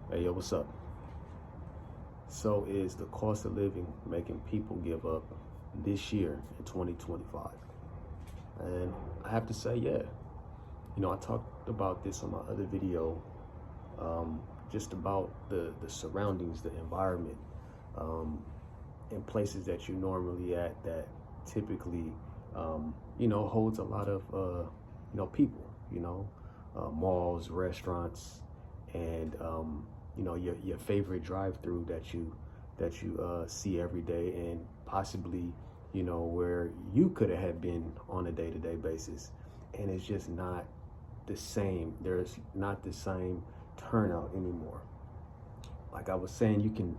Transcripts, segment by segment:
Hey, yo, what's up? So, is the cost of living making people give up this year in 2025? And I have to say, yeah. I talked about this on my other video, just about the surroundings, the environment, um, in places that you normally at that typically, holds a lot of, people, malls, restaurants, and your favorite drive-through that you see every day, and possibly where you could have had been on a day-to-day basis, and it's just not the same. There's not the same turnout anymore. Like I was saying, you can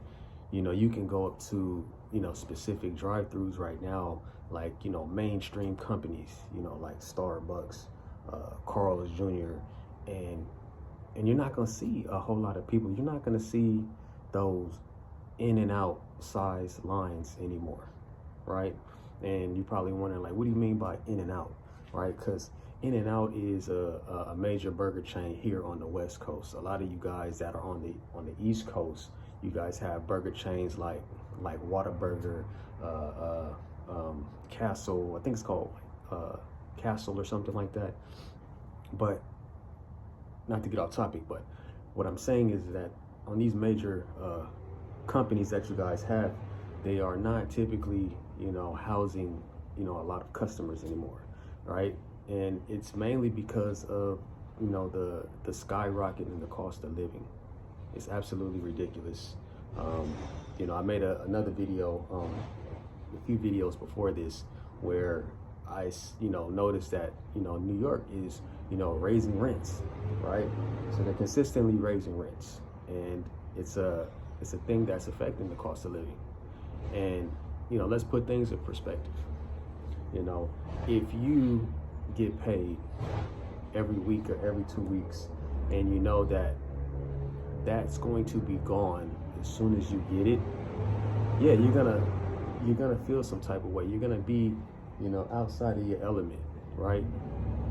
go up to specific drive-throughs right now, like mainstream companies, like Starbucks, Carl's Jr., and you're not gonna see a whole lot of people. You're not gonna see those in and out size lines anymore, right? And you're probably wondering, like, what do you mean by in and out, right? Because in and out is a major burger chain here on the West Coast. A lot of you guys that are on the East Coast, you guys have burger chains like Whataburger, Castle. I think it's called Castle or something like that. But not to get off topic, but what I'm saying is that on these major companies that you guys have, they are not typically, housing, a lot of customers anymore, right? And it's mainly because of, the skyrocket in the cost of living. It's absolutely ridiculous. I made another video, a few videos before this, where I, noticed that, New York is, raising rents, right? So they're consistently raising rents, and it's a thing that's affecting the cost of living. And let's put things in perspective. If you get paid every week or every 2 weeks, and you know that that's going to be gone as soon as you get it, yeah, you're gonna feel some type of way. You're gonna be, outside of your element, right?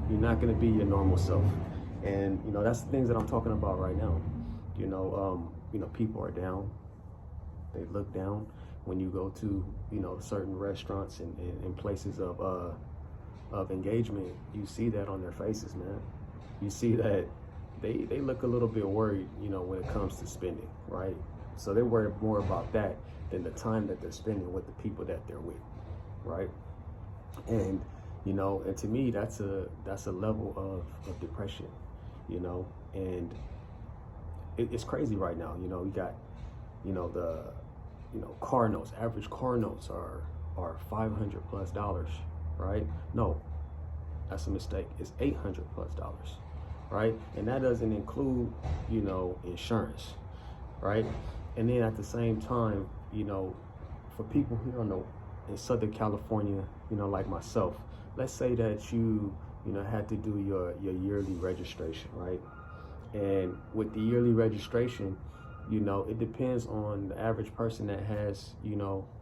You're not gonna be your normal self, and that's the things that I'm talking about right now. People are down. They look down when you go to certain restaurants and places of engagement. You see that on their faces, man. You see that they look a little bit worried, when it comes to spending, right? So they're worried more about that than the time that they're spending with the people that they're with, right? And and to me, that's a level of depression, and it's crazy right now. You got the car notes. Average car notes are $500+ right? No, that's a mistake. It's $800+, right? And that doesn't include insurance, right? And then at the same time, for people here in Southern California, like myself, let's say that you had to do your yearly registration, right? And with the yearly registration, it depends on the average person that has,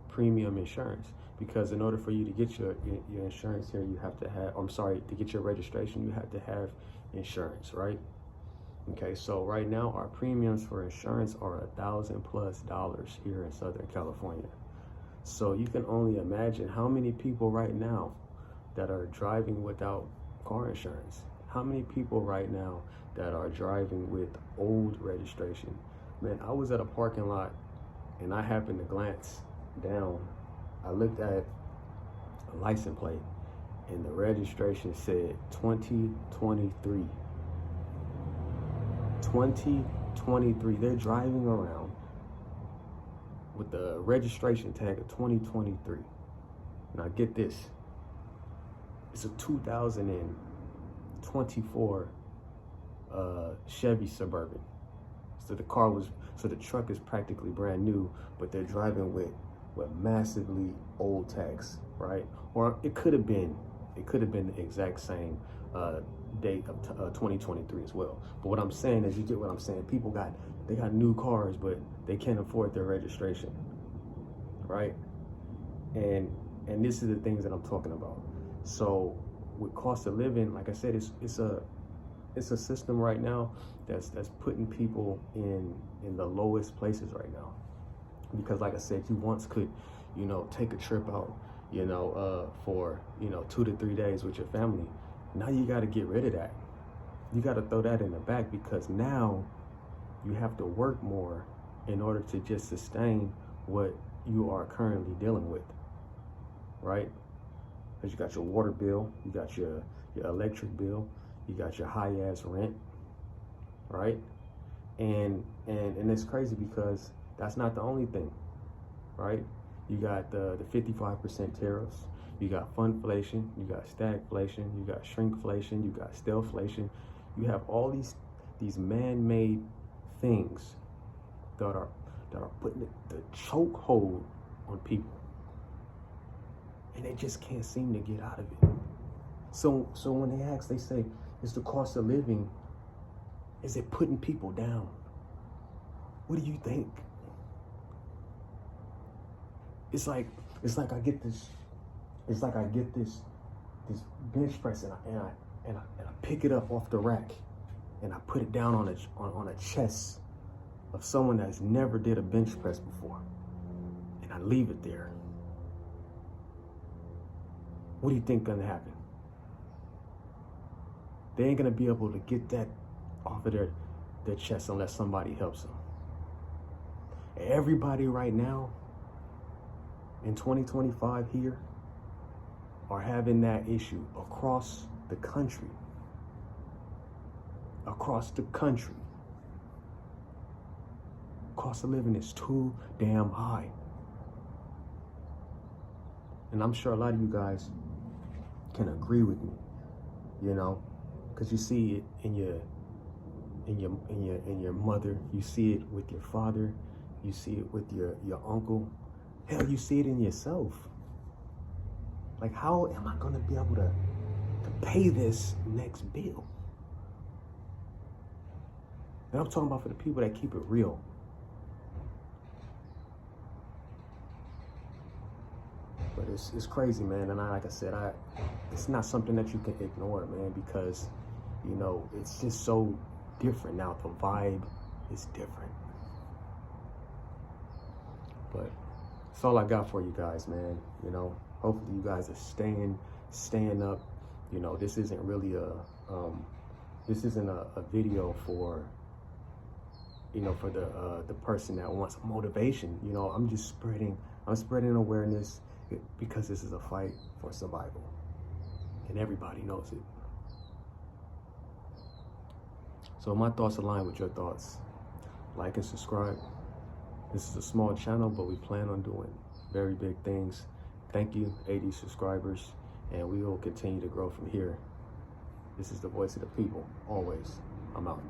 premium insurance. Because in order for you to get your insurance here, you have to have, to get your registration, you have to have insurance, right? Okay, so right now our premiums for insurance are $1,000+ here in Southern California. So you can only imagine how many people right now that are driving without car insurance. How many people right now that are driving with old registration? Man, I was at a parking lot and I happened to glance down. I looked at a license plate and the registration said 2023. 2023. They're driving around with the registration tag of 2023. Now get this. It's a 2024 Chevy Suburban. So the truck is practically brand new, but they're driving with massively old tags, right? Or it could have been the exact same date of 2023 as well. But what I'm saying is, you get what I'm saying. People got new cars, but they can't afford their registration, right? And this is the things that I'm talking about. So with cost of living, like I said, it's a it's a system right now that's putting people in the lowest places right now. Because like I said, you once could, you know, take a trip out, you know, for, you know, 2 to 3 days with your family. Now you got to get rid of that. You got to throw that in the back, because now you have to work more in order to just sustain what you are currently dealing with, right? Because you got your water bill, you got your electric bill, you got your high ass rent, right? And it's crazy because that's not the only thing, right? You got the 55% tariffs, you got funflation, you got stagflation, you got shrinkflation, you got staleFlation. You have all these man-made things that are putting the chokehold on people, and they just can't seem to get out of it. So when they ask, they say, is the cost of living, is it putting people down? What do you think? It's like I get this bench press, and I pick it up off the rack, and I put it down on a chest of someone that's never did a bench press before, and I leave it there. What do you think gonna happen? They ain't gonna be able to get that off of their chest unless somebody helps them. Everybody right now in 2025 here are having that issue across the country. Across the country. Cost of living is too damn high. And I'm sure a lot of you guys can agree with me, you know, because you see it in your mother, you see it with your father, you see it with your uncle. Hell, you see it in yourself. Like, how am I gonna be able to pay this next bill? And I'm talking about for the people that keep it real. But it's crazy, man. And like I said, it's not something that you can ignore, man, because, you know, it's just so different now. The vibe is different. But that's all I got for you guys, man. You know, hopefully you guys are staying up. You know, this isn't really a video for, you know, for the person that wants motivation. You know, I'm spreading awareness, because this is a fight for survival, and everybody knows it. So my thoughts align with your thoughts. Like and subscribe. This is a small channel, but we plan on doing very big things. Thank you, 80 subscribers, and we will continue to grow from here. This is the voice of the people, always. I'm out.